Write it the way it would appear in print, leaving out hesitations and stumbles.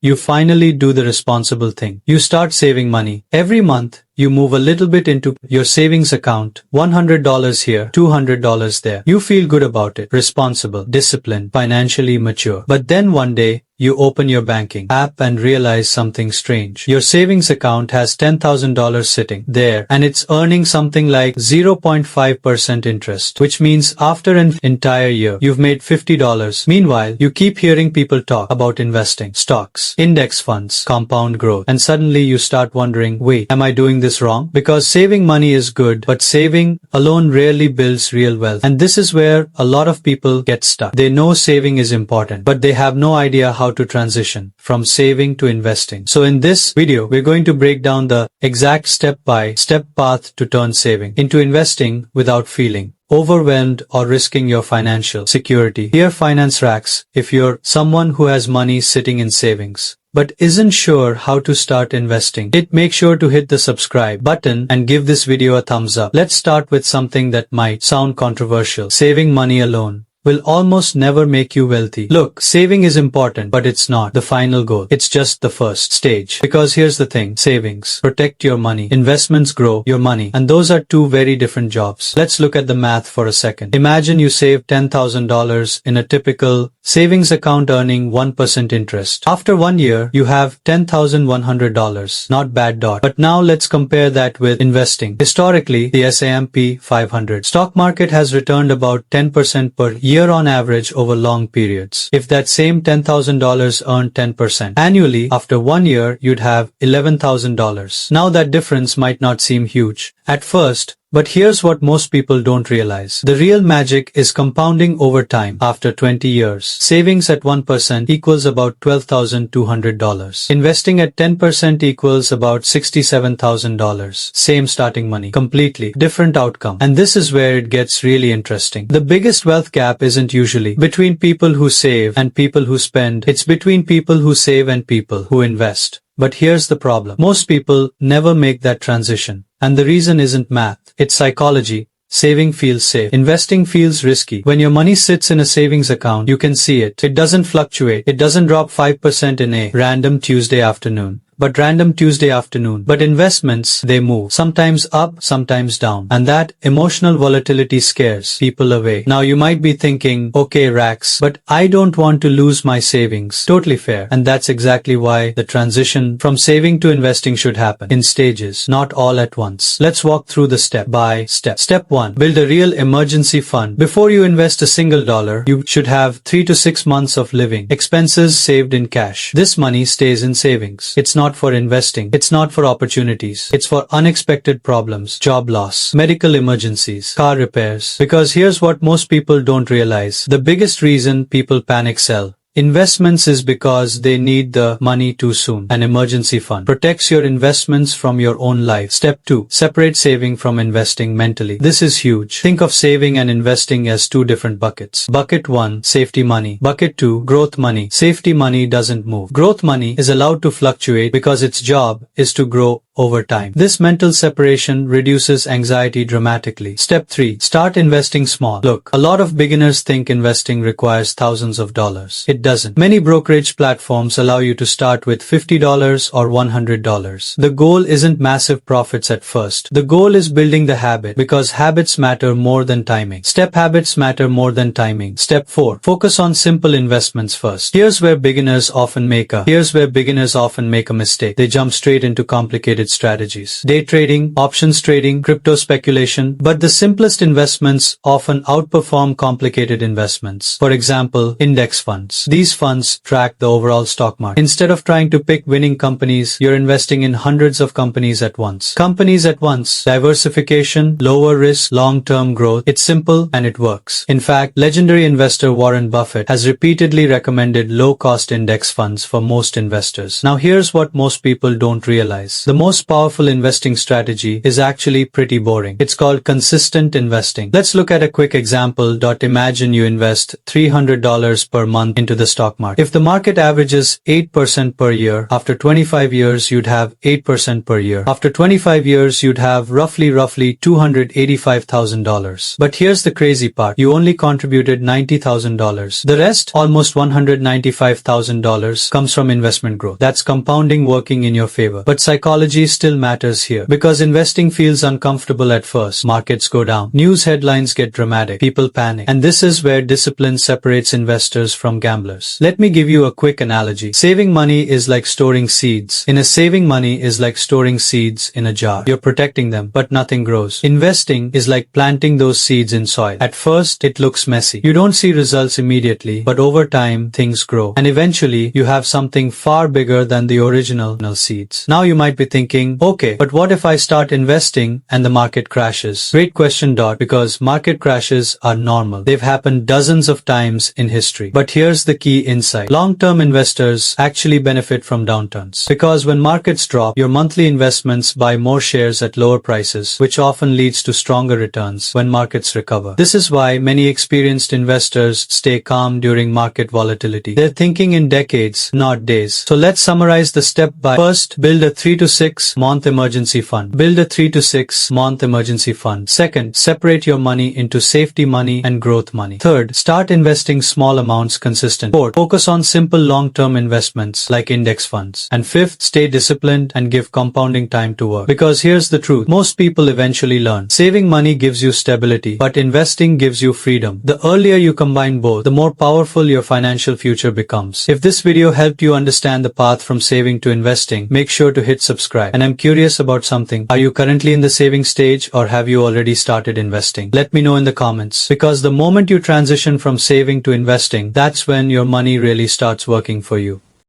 you finally do the responsible thing. You start saving money. Every month, you move a little bit into your savings account, $100 here, $200 there. You feel good about it, responsible, disciplined, financially mature. But then one day, you open your banking app and realize something strange. Your savings account has $10,000 sitting there and it's earning something like 0.5% interest, which means after an entire year, you've made $50. Meanwhile, you keep hearing people talk about investing, stocks, index funds, compound growth, and suddenly you start wondering, wait, am I doing this wrong? Because saving money is good, but saving alone rarely builds real wealth. And this is where a lot of people get stuck. They know saving is important, but they have no idea how to transition from saving to investing. So in this video, we're going to break down the exact step-by-step path to turn saving into investing without feeling overwhelmed or risking your financial security. Here, Finance Racks, if you're someone who has money sitting in savings but isn't sure how to start investing, make sure to hit the subscribe button and give this video a thumbs up. Let's start with something that might sound controversial. Saving money alone will almost never make you wealthy. Look, saving is important, but it's not the final goal. It's just the first stage. Because here's the thing, savings protect your money, investments grow your money, and those are two very different jobs. Let's look at the math for a second. Imagine you save $10,000 in a typical savings account earning 1% interest. After 1 year, you have $10,100. Not bad. But now let's compare that with investing. Historically, the S&P 500 stock market has returned about 10% per year on average over long periods. If that same $10,000 earned 10% annually, after 1 year, you'd have $11,000. Now that difference might not seem huge at first, but here's what most people don't realize. The real magic is compounding over time. After 20 years, savings at 1% equals about $12,200. Investing at 10% equals about $67,000. Same starting money. Completely different outcome. And this is where it gets really interesting. The biggest wealth gap isn't usually between people who save and people who spend. It's between people who save and people who invest. But here's the problem. Most people never make that transition. And the reason isn't math. It's psychology. Saving feels safe. Investing feels risky. When your money sits in a savings account, you can see it. It doesn't fluctuate. It doesn't drop 5% in a random Tuesday afternoon. But investments, they move. Sometimes up, sometimes down. And that emotional volatility scares people away. Now you might be thinking, okay, Racks, but I don't want to lose my savings. Totally fair. And that's exactly why the transition from saving to investing should happen in stages, not all at once. Let's walk through the step by step. Step 1. Build a real emergency fund. Before you invest a single dollar, you should have 3 to 6 months of living expenses saved in cash. This money stays in savings. It's not for investing. It's not for opportunities. It's for unexpected problems, job loss, medical emergencies, car repairs. Because here's what most people don't realize. The biggest reason people panic sell investments is because they need the money too soon. An emergency fund protects your investments from your own life. Step 2. Separate saving from investing mentally. This is huge. Think of saving and investing as two different buckets. Bucket 1, safety money. Bucket 2, growth money. Safety money doesn't move. Growth money is allowed to fluctuate because its job is to grow over time. This mental separation reduces anxiety dramatically. Step 3. Start investing small. Look, a lot of beginners think investing requires thousands of dollars. It doesn't. Many brokerage platforms allow you to start with $50 or $100. The goal isn't massive profits at first. The goal is building the habit, because habits matter more than timing. Habits matter more than timing. Step 4. Focus on simple investments first. Here's where beginners often make a mistake. They jump straight into complicated strategies. Day trading, options trading, crypto speculation. But the simplest investments often outperform complicated investments. For example, index funds. These funds track the overall stock market. Instead of trying to pick winning companies, you're investing in hundreds of companies at once. Diversification, lower risk, long-term growth. It's simple and it works. In fact, legendary investor Warren Buffett has repeatedly recommended low-cost index funds for most investors. Now here's what most people don't realize. The most most powerful investing strategy is actually pretty boring. It's called consistent investing. Let's look at a quick example. Imagine you invest $300 per month into the stock market. If the market averages 8% per year, after 25 years you'd have 8% per year. After 25 years you'd have roughly $285,000. But here's the crazy part. You only contributed $90,000. The rest, almost $195,000, comes from investment growth. That's compounding working in your favor. But psychology still matters here. Because investing feels uncomfortable at first. Markets go down. News headlines get dramatic. People panic. And this is where discipline separates investors from gamblers. Let me give you a quick analogy. Saving money is like storing seeds. Saving money is like storing seeds in a jar. You're protecting them, but nothing grows. Investing is like planting those seeds in soil. At first, it looks messy. You don't see results immediately, but over time, things grow. And eventually, you have something far bigger than the original seeds. Now you might be thinking, okay, but what if I start investing and the market crashes? Great question, because market crashes are normal. They've happened dozens of times in history. But here's the key insight. Long-term investors actually benefit from downturns. Because when markets drop, your monthly investments buy more shares at lower prices, which often leads to stronger returns when markets recover. This is why many experienced investors stay calm during market volatility. They're thinking in decades, not days. So let's summarize the step by first, build a 3 to 6 month emergency fund. Build a 3 to 6 month emergency fund. Second, separate your money into safety money and growth money. Third, start investing small amounts consistently. Fourth, focus on simple long-term investments like index funds. And fifth, stay disciplined and give compounding time to work. Because here's the truth. Most people eventually learn. Saving money gives you stability, but investing gives you freedom. The earlier you combine both, the more powerful your financial future becomes. If this video helped you understand the path from saving to investing, make sure to hit subscribe. And I'm curious about something. Are you currently in the saving stage or have you already started investing? Let me know in the comments. Because the moment you transition from saving to investing, that's when your money really starts working for you.